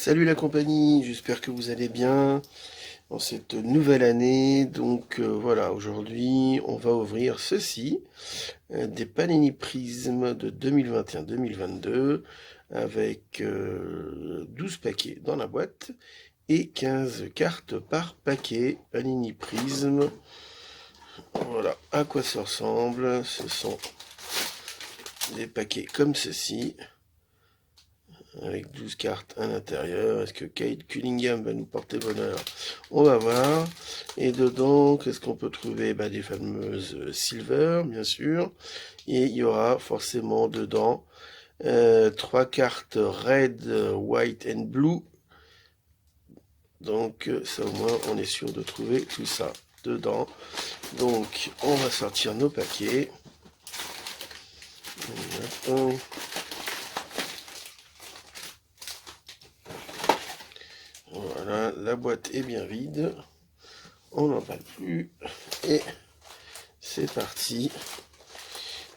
Salut la compagnie, j'espère que vous allez bien en cette nouvelle année. Donc voilà, aujourd'hui on va ouvrir ceci, des Panini Prism de 2021-2022 avec 12 paquets dans la boîte et 15 cartes par paquet. Panini Prism, voilà à quoi ça ressemble. Ce sont des paquets comme ceci, avec 12 cartes à l'intérieur. Est-ce que Kate Cunningham va nous porter bonheur? On va voir. Et dedans, qu'est-ce qu'on peut trouver? Des fameuses Silver, bien sûr. Et il y aura forcément dedans 3 cartes Red, White and Blue. Donc ça au moins on est sûr de trouver tout ça dedans. Donc on va sortir nos paquets. Voilà, la boîte est bien vide. On n'en parle plus. Et c'est parti.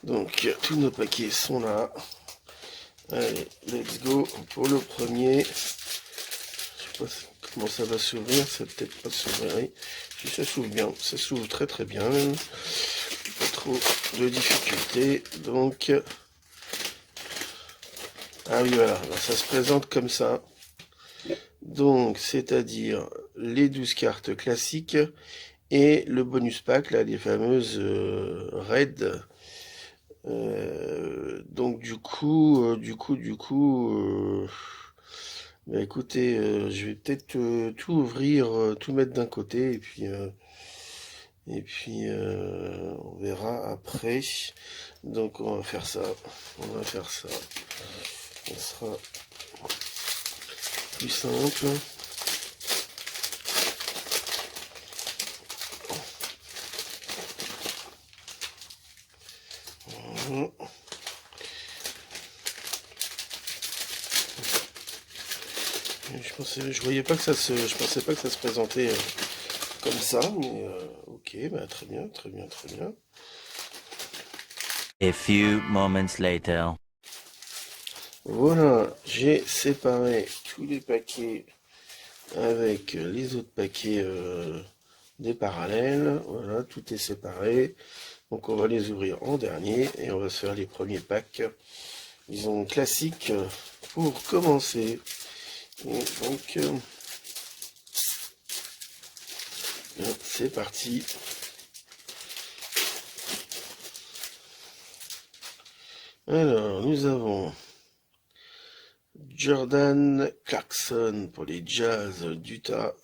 Donc, tous nos paquets sont là. Allez, let's go pour le premier. Je sais pas comment ça va s'ouvrir. Ça peut-être pas s'ouvrir. Oui. Si ça s'ouvre bien, ça s'ouvre très très bien même. Pas trop de difficultés. Donc, ah oui, voilà. Alors, ça se présente comme ça. Donc, c'est-à-dire les 12 cartes classiques et le bonus pack, là, les fameuses Red. Donc écoutez, je vais peut-être tout ouvrir, tout mettre d'un côté, on verra après. Donc on va faire ça, on va faire ça. Ça sera plus simple. Voilà. Je voyais pas que je pensais pas que ça se présentait comme ça, mais ok, très bien, très bien, très bien. A few moments later. Voilà, j'ai séparé tous les paquets avec les autres paquets des parallèles. Voilà, tout est séparé. Donc on va les ouvrir en dernier et on va se faire les premiers packs. Disons classiques pour commencer. Et donc c'est parti. Alors nous avons Jordan Clarkson pour les Jazz d'Utah.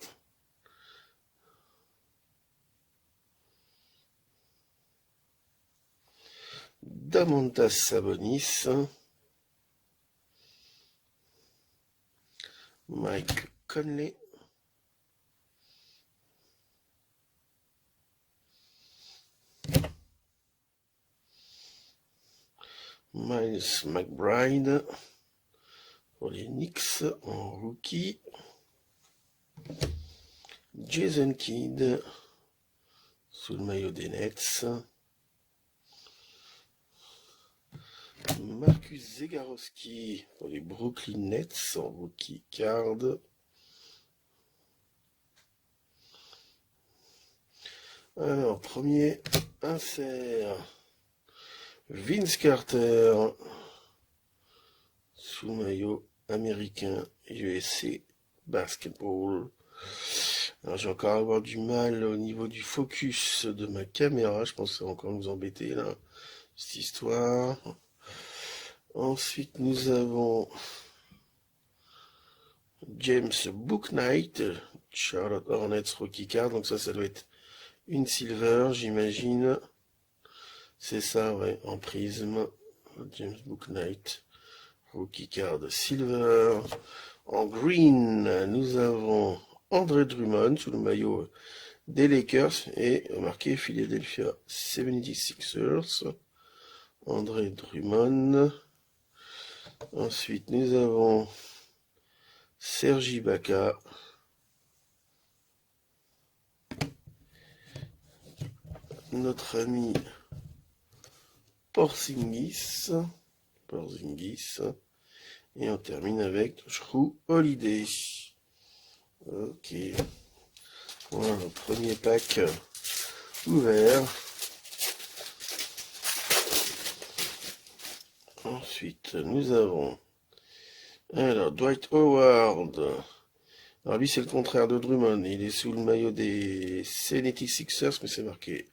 Damantas Sabonis. Mike Conley. Miles McBride pour les Knicks en rookie. Jason Kidd sous le maillot des Nets. Marcus Zegarowski pour les Brooklyn Nets en rookie card. Alors, premier insert. Vince Carter sous maillot américain USA Basketball. Alors, j'ai encore avoir du mal au niveau du focus de ma caméra. Je pense que ça va encore nous embêter là, cette histoire. Ensuite, nous avons James Bouknight, Charlotte Hornets rookie card. Donc ça doit être une silver, j'imagine. C'est ça, ouais, en prisme. James Bouknight, rookie card silver. En green, nous avons André Drummond sous le maillot des Lakers et marqué Philadelphia 76ers. André Drummond. Ensuite, nous avons Serge Ibaka. Notre ami Porzingis. Et on termine avec Drew Holiday. Ok. Voilà, le premier pack ouvert. Ensuite, nous avons alors Dwight Howard. Alors lui, c'est le contraire de Drummond. Il est sous le maillot des 76ers, mais c'est marqué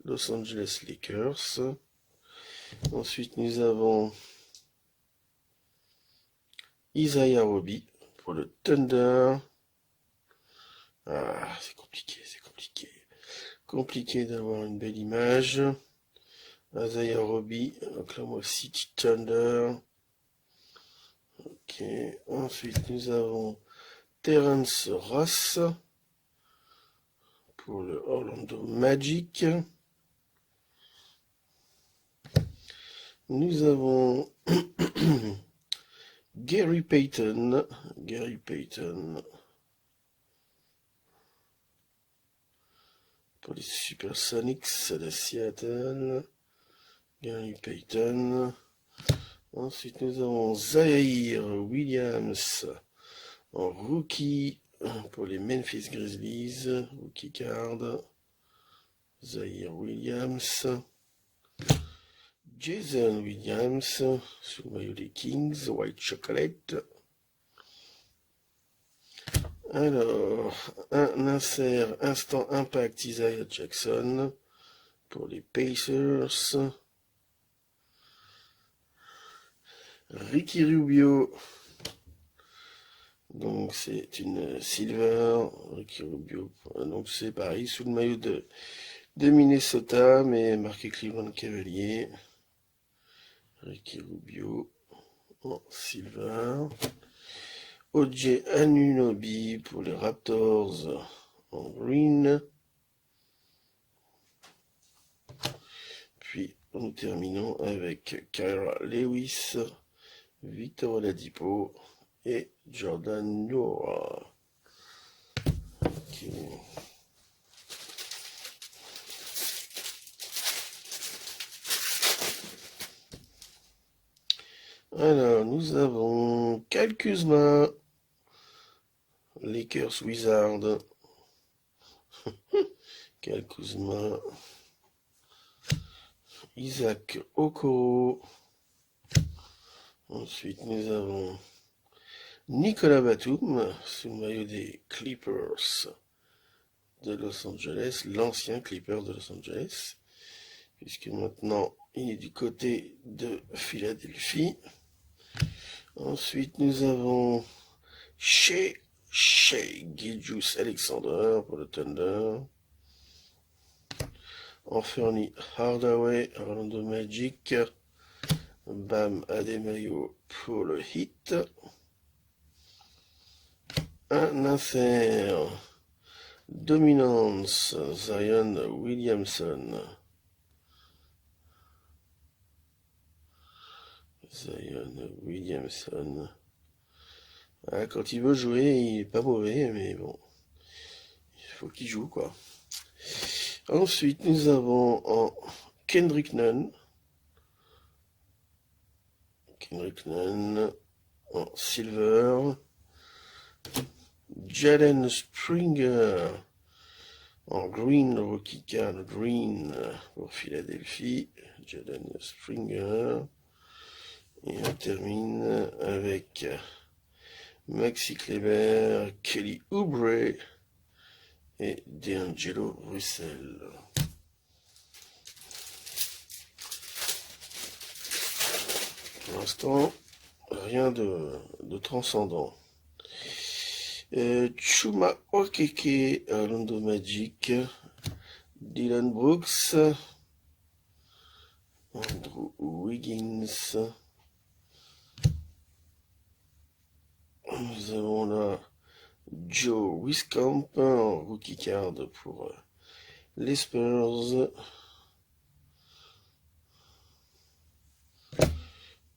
Los Angeles Lakers. Ensuite, nous avons Isaiah Roby pour le Thunder. Ah, c'est compliqué, c'est compliqué. Compliqué d'avoir une belle image. Isaiah Roby, Oklahoma City Thunder. Ok. Ensuite, nous avons Terrence Ross pour le Orlando Magic. Nous avons Gary Payton. Gary Payton pour les Supersonics de Seattle. Gary Payton. Ensuite, nous avons Zaire Williams en rookie pour les Memphis Grizzlies. Rookie card. Zaire Williams. Jason Williams sous le maillot des Kings. White Chocolate. Alors, un insert instant impact Isaiah Jackson pour les Pacers. Ricky Rubio. Donc c'est une silver. Ricky Rubio. Donc c'est pareil, sous le maillot de Minnesota, mais marqué Cleveland Cavaliers. Ricky Rubio en silver. OJ Anunoby pour les Raptors en green. Puis nous terminons avec Kyra Lewis, Victor Oladipo et Jordan Nwora. Okay. Alors, nous avons Kyle Kuzma, Lakers Wizards. Kyle Kuzma, Isaac Okoro. Ensuite, nous avons Nicolas Batum, sous le maillot des Clippers de Los Angeles, l'ancien Clippers de Los Angeles, puisque maintenant il est du côté de Philadelphie. Ensuite, nous avons Shai Gilgeous-Alexander pour le Thunder. Anthony Hardaway, Orlando Magic. Bam Adebayo pour le Heat. Un insert Dominance Zion Williamson. Zion Williamson. Ah, quand il veut jouer, il est pas mauvais, mais bon, il faut qu'il joue, quoi. Ensuite, nous avons en Kendrick Nunn. Kendrick Nunn en silver. Jalen Springer en green, rookie card green pour Philadelphie. Jalen Springer. Et on termine avec Maxi Kleber, Kelly Oubre et D'Angelo Russell. Pour l'instant, rien de transcendant. Chuma Okeke, Orlando Magic. Dylan Brooks. Andrew Wiggins. Nous avons là Joe Wieskamp en rookie card pour les Spurs.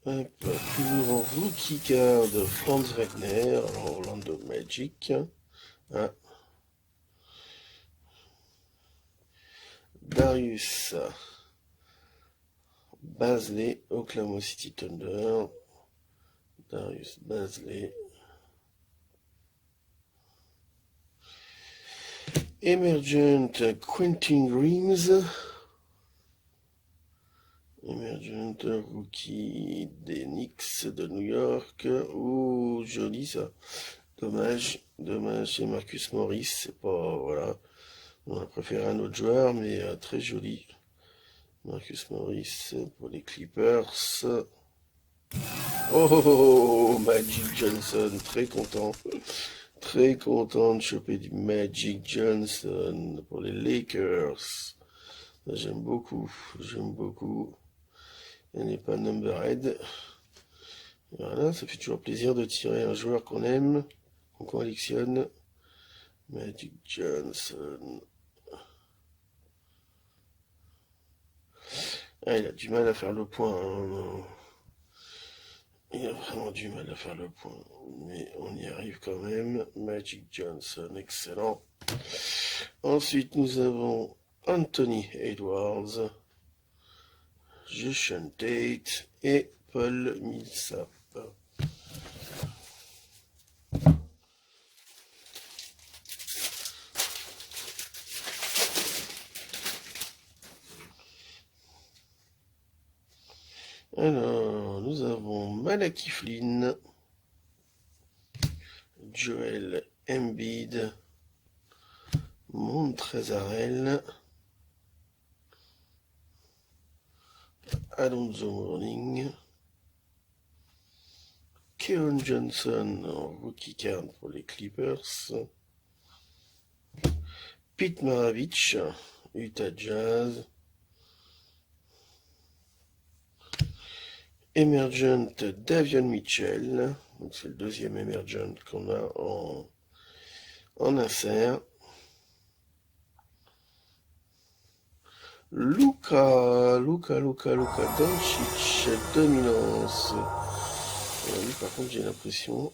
Toujours en rookie card Franz Wagner en Orlando Magic. Ah. Darius Bazley, Oklahoma City Thunder. Darius Bazley. Emergent Quentin Grimes. Emergent rookie des Knicks de New York. Oh, joli ça. Dommage, c'est Marcus Morris. C'est pas, voilà. On a préféré un autre joueur, mais très joli. Marcus Morris pour les Clippers. Oh, Magic Johnson, très content. Très content de choper du Magic Johnson pour les Lakers. J'aime beaucoup, j'aime beaucoup. Elle n'est pas numbered. Voilà, ça fait toujours plaisir de tirer un joueur qu'on aime, qu'on collectionne. Magic Johnson. Ah, il a du mal à faire le point, hein. Il a vraiment du mal à faire le point. Mais on y arrive quand même. Magic Johnson, excellent. Ensuite, nous avons Anthony Edwards, Jason Tate et Paul Millsap. Alors, nous avons Malachi Flynn, Joel Embiid, Montrezarel, Alonzo Mourning, Keon Johnson en rookie card pour les Clippers, Pete Maravich, Utah Jazz, Emergent Davion Mitchell, donc c'est le deuxième Emergent qu'on a en insert. Luka Doncic, dominance. Lui, par contre, j'ai l'impression.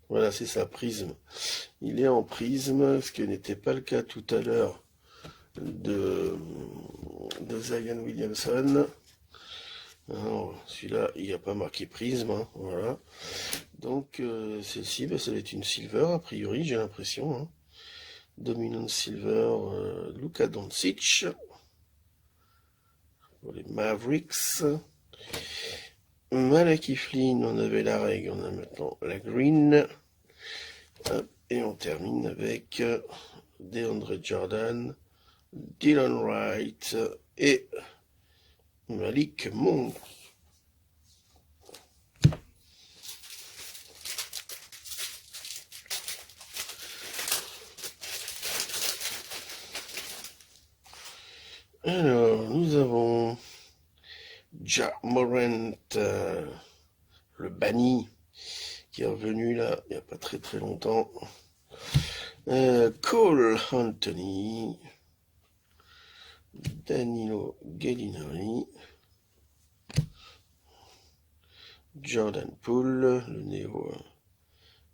Voilà, c'est ça, prisme. Il est en prisme, ce qui n'était pas le cas tout à l'heure de Zion Williamson. Celui-là, il n'y a pas marqué prisme, hein, voilà. Donc, celle-ci, ça va être une silver, a priori, j'ai l'impression. Hein. Dominant silver, Luka Doncic. Pour les Mavericks. Malachi Flynn, on avait la règle, on a maintenant la green. Hop, et on termine avec DeAndre Jordan, Dylan Wright et Malik Monk. Alors, nous avons Ja Morant, le banni, qui est revenu là, il n'y a pas très très longtemps. Cole Anthony, Danilo Gallinari, Jordan Poole, le néo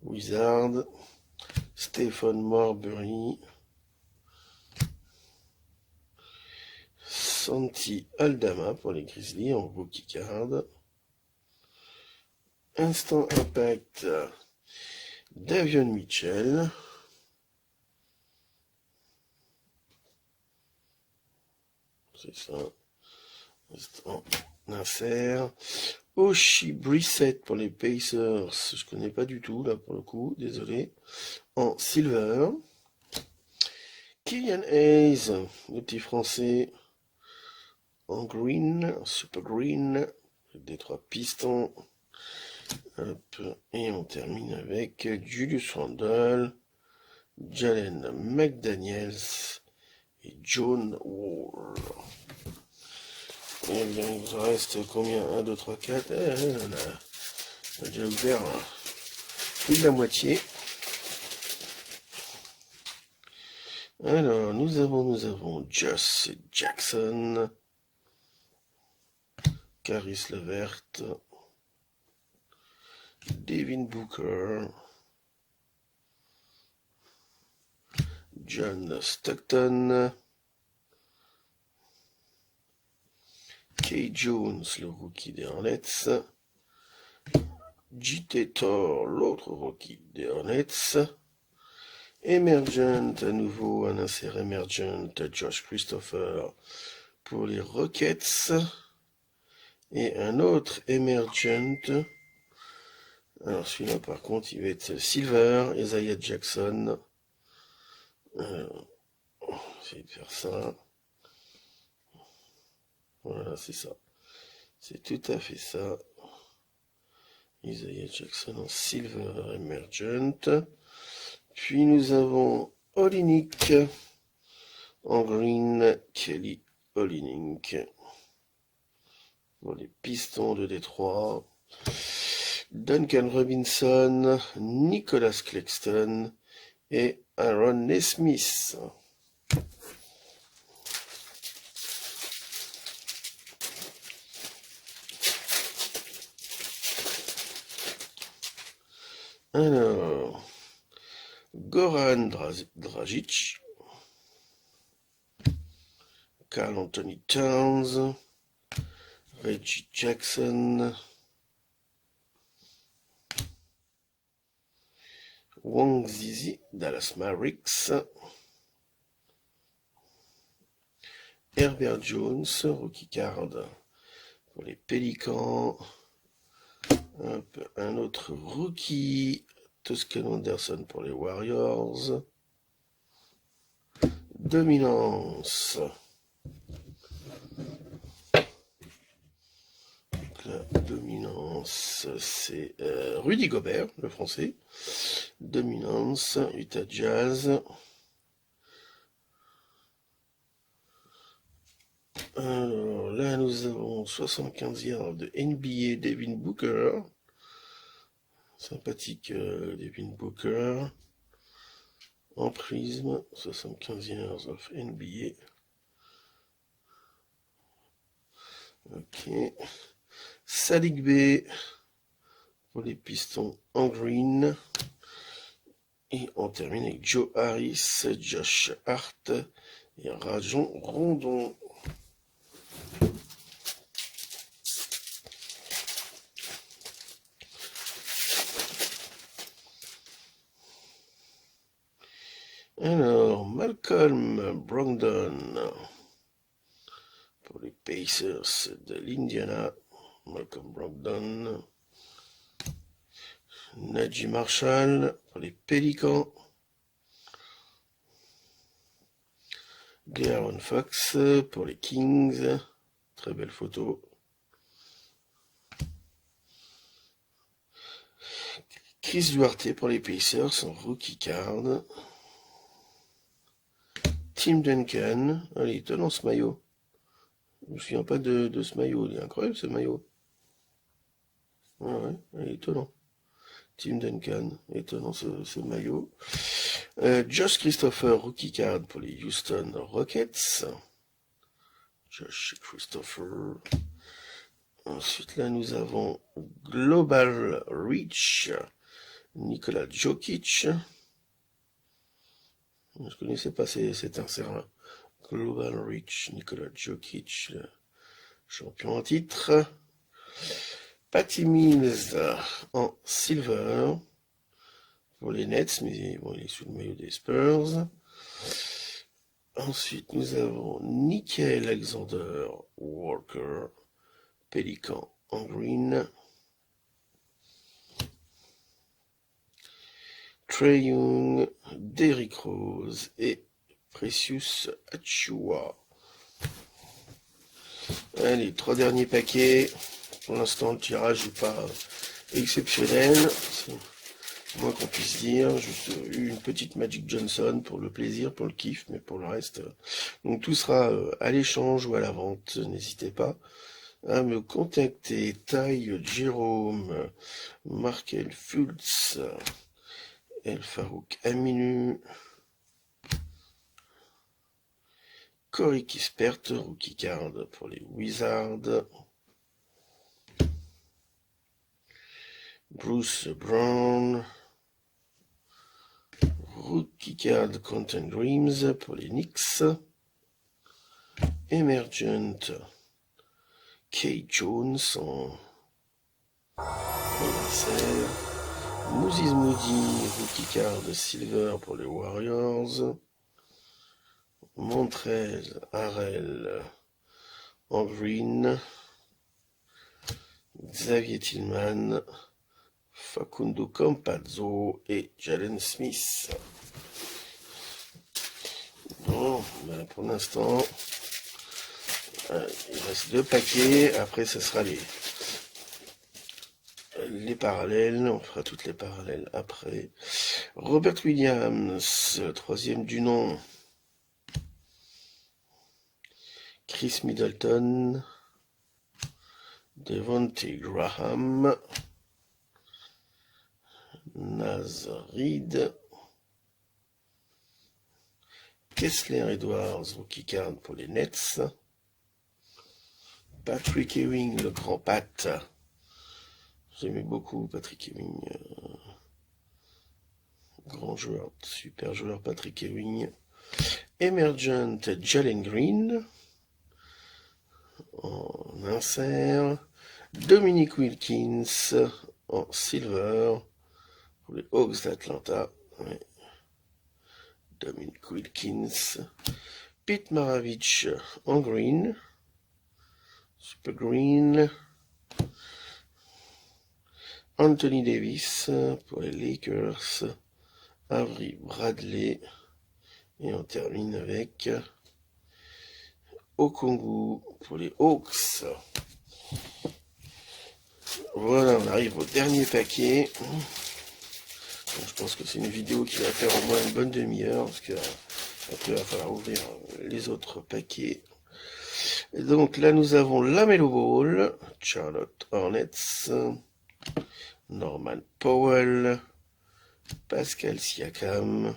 Wizard, Stephen Marbury, Santi Aldama pour les Grizzlies en rookie card. Instant Impact, Davion Mitchell. C'est ça. Instant insert. Oshi Brissett pour les Pacers. Je connais pas du tout là pour le coup, désolé. En silver. Killian Hayes, le petit français. En green, en super green. Des trois pistons. Hop, et on termine avec Julius Randle, Jalen McDaniels et John Wall. Eh bien, il nous reste combien? 1, 2, 3, 4. On a déjà ouvert plus de la moitié. Alors, nous avons Josh Jackson, Caris Levert, Devin Booker, John Stockton, Kay Jones, le rookie des Hornets. JT Thor, l'autre rookie des Hornets. Emergent, à nouveau un insert Emergent, Josh Christopher pour les Rockets. Et un autre Emergent. Alors celui-là par contre il va être Silver, Isaiah Jackson. Alors, on va essayer de faire ça. Voilà, c'est ça. C'est tout à fait ça. Isaiah Jackson en Silver Emergent. Puis nous avons Olynyk en Green, Kelly Olynyk pour les Pistons de Détroit. Duncan Robinson, Nicholas Claxton et Aaron Nesmith. Alors, Goran Dragic, Karl Anthony Towns, Reggie Jackson, Wang Zizi, Dallas Mavericks, Herbert Jones, rookie card pour les Pélicans, un autre rookie, Toscan Anderson pour les Warriors, Dominance. La dominance, c'est Rudy Gobert, le français. Dominance, Utah Jazz. Alors là, nous avons 75 yards de NBA Devin Booker. Sympathique Devin Booker. En prisme, 75 yards of NBA. Ok. Sadiq Bey pour les Pistons en green. Et on termine avec Joe Harris, Josh Hart et Rajon Rondon. Alors, Malcolm Brogdon pour les Pacers de l'Indiana. Malcolm Brogdon. Najee Marshall pour les Pélicans. De'Aaron Fox pour les Kings. Très belle photo. Chris Duarte pour les Pacers en rookie card. Tim Duncan. Allez, étonnant ce maillot. Je me souviens pas de ce maillot. Il est incroyable ce maillot. Ouais, il est étonnant. Tim Duncan, étonnant ce maillot. Josh Christopher, rookie card pour les Houston Rockets. Josh Christopher. Ensuite, là, nous avons Global Reach, Nikola Jokic. Je ne connaissais pas cet insert-là. Global Reach, Nikola Jokic, champion en titre. Patty Mills en silver pour les Nets, mais bon, il est sous le maillot des Spurs. Ensuite, nous avons Nickel Alexander Walker, Pélican en green. Trae Young, Derrick Rose et Precious Achiuwa. Allez, 3 derniers paquets. Pour l'instant, le tirage n'est pas exceptionnel. C'est moins qu'on puisse dire. Juste une petite Magic Johnson pour le plaisir, pour le kiff, mais pour le reste. Donc tout sera à l'échange ou à la vente. N'hésitez pas à me contacter. Ty Jérôme, Markel Fultz, El Farouk Aminu, Corey Kispert, rookie card pour les Wizards. Bruce Brown, rookie card Quentin Grimes pour les Knicks. Emergent, Kay Jones en anniversaire. Moses Moody, rookie card silver pour les Warriors. Montrez Harrell en green. Xavier Tillman, Facundo Campazzo et Jalen Smith. Bon, ben pour l'instant, il reste 2 paquets. Après, ce sera les parallèles. On fera toutes les parallèles après. Robert Williams, troisième du nom. Chris Middleton. Devonte Graham. Naz Reid. Kessler Edwards, rookie card pour les Nets. Patrick Ewing, le grand Pat. J'aimais beaucoup Patrick Ewing. Grand joueur, super joueur Patrick Ewing. Emergent Jalen Green. En insert. Dominic Wilkins en silver pour les Hawks d'Atlanta. Ouais. Dominic Wilkins. Pete Maravich en green. Super green. Anthony Davis pour les Lakers. Avery Bradley. Et on termine avec Okongwu pour les Hawks. Voilà, on arrive au dernier paquet. Donc, je pense que c'est une vidéo qui va faire au moins une bonne demi-heure, parce que après il va falloir ouvrir les autres paquets. Et donc là nous avons LaMelo Ball, Charlotte Hornets, Norman Powell, Pascal Siakam,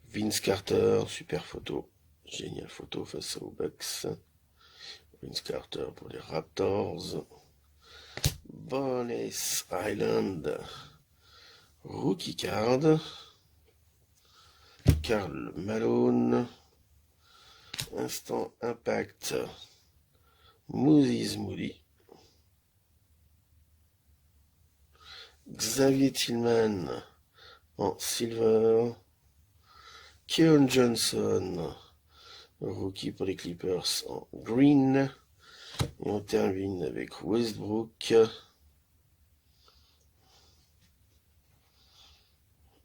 Vince Carter, super photo, géniale photo face aux Bucks. Vince Carter pour les Raptors. Bones Island, rookie card. Karl Malone. Instant Impact, Moses Moody. Xavier Tillman en silver. Keon Johnson, rookie pour les Clippers en green. Et on termine avec Westbrook,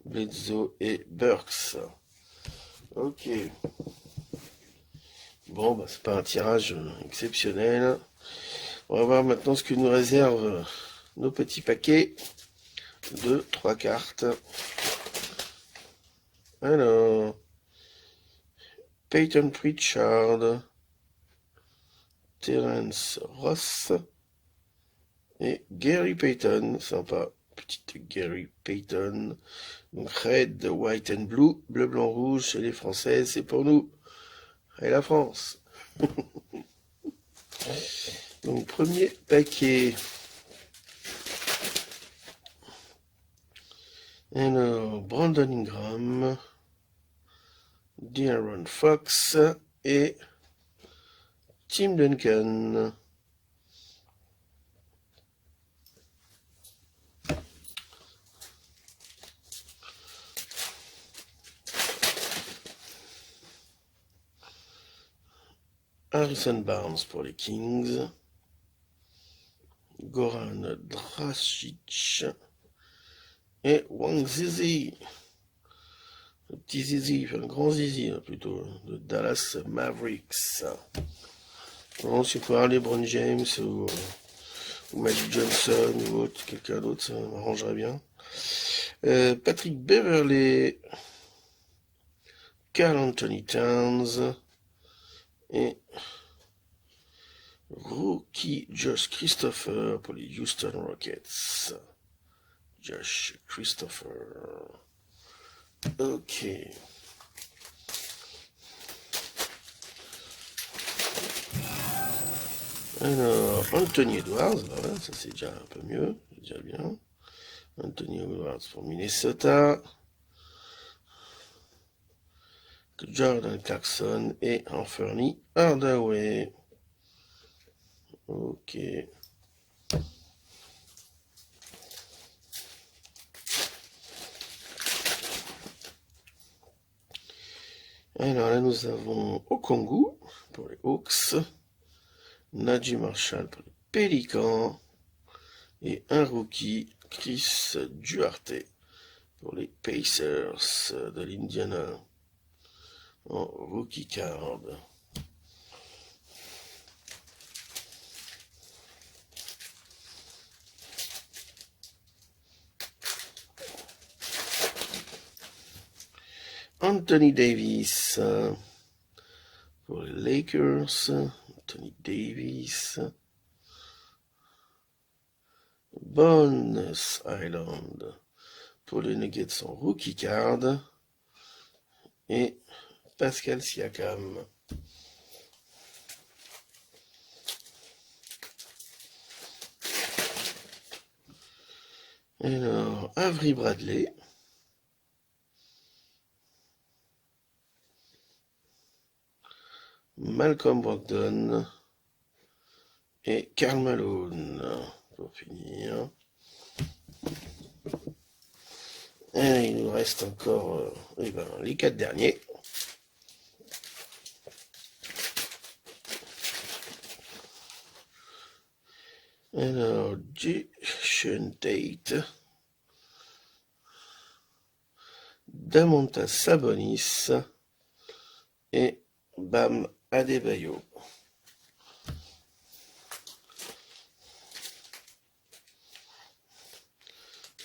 Bledsoe et Burks. Ok. Bon, bah, c'est pas un tirage exceptionnel. On va voir maintenant ce que nous réservent nos petits paquets de 3 cartes. Alors, Peyton Pritchard, Terence Ross et Gary Payton. Sympa, petite Gary Payton. Donc red, white and blue, bleu, blanc, rouge chez les Français, c'est pour nous. Et la France. Donc premier paquet. Alors, Brandon Ingram, De'Aaron Fox et Tim Duncan. Harrison Barnes pour les Kings. Goran Dragic et Wang Zizi. Le petit Zizi, enfin, le grand Zizi plutôt, de Dallas Mavericks. Bon, si vous pouvez avoir LeBron James ou Magic Johnson ou autre, quelqu'un d'autre, ça m'arrangerait bien. Patrick Beverley, Karl Anthony Towns et rookie Josh Christopher pour les Houston Rockets. Josh Christopher. Ok. Alors, Anthony Edwards, voilà, ça c'est déjà un peu mieux, c'est déjà bien. Anthony Edwards pour Minnesota. Jordan Clarkson et Anthony Hardaway. Ok. Alors là, nous avons Okongwu pour les Hawks, Najee Marshall pour les Pélicans et un rookie, Chris Duarte pour les Pacers de l'Indiana en rookie card. Anthony Davis pour les Lakers, Anthony Davis. Bonus Island pour les Nuggets en rookie card. Et Pascal Siakam. Alors, Avery Bradley. Malcolm Brogdon et Karl Malone pour finir. Et il nous reste encore les 4 derniers. Alors, Jason Tate, Domantas Sabonis et Bam Adebayo.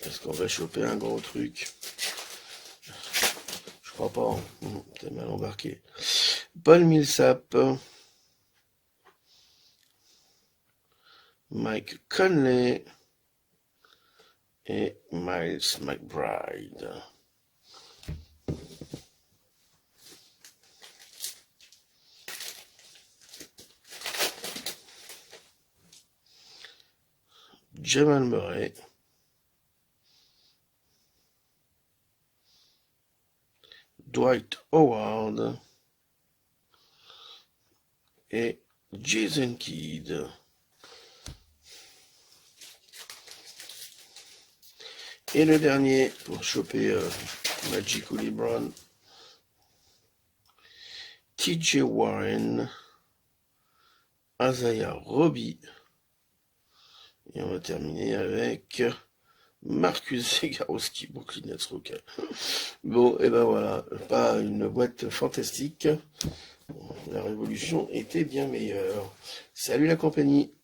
Est-ce qu'on va choper un gros truc? Je crois pas. T'es mal embarqué. Paul Millsap, Mike Conley et Miles McBride. Jamal Murray, Dwight Howard et Jason Kidd. Et le dernier pour choper Magic ou LeBron, TJ Warren, Isaiah Roby. Et on va terminer avec Marcus Zegarowski, Brooklyn Nets Rocket. Bon, et ben voilà, pas une boîte fantastique. La révolution était bien meilleure. Salut la compagnie!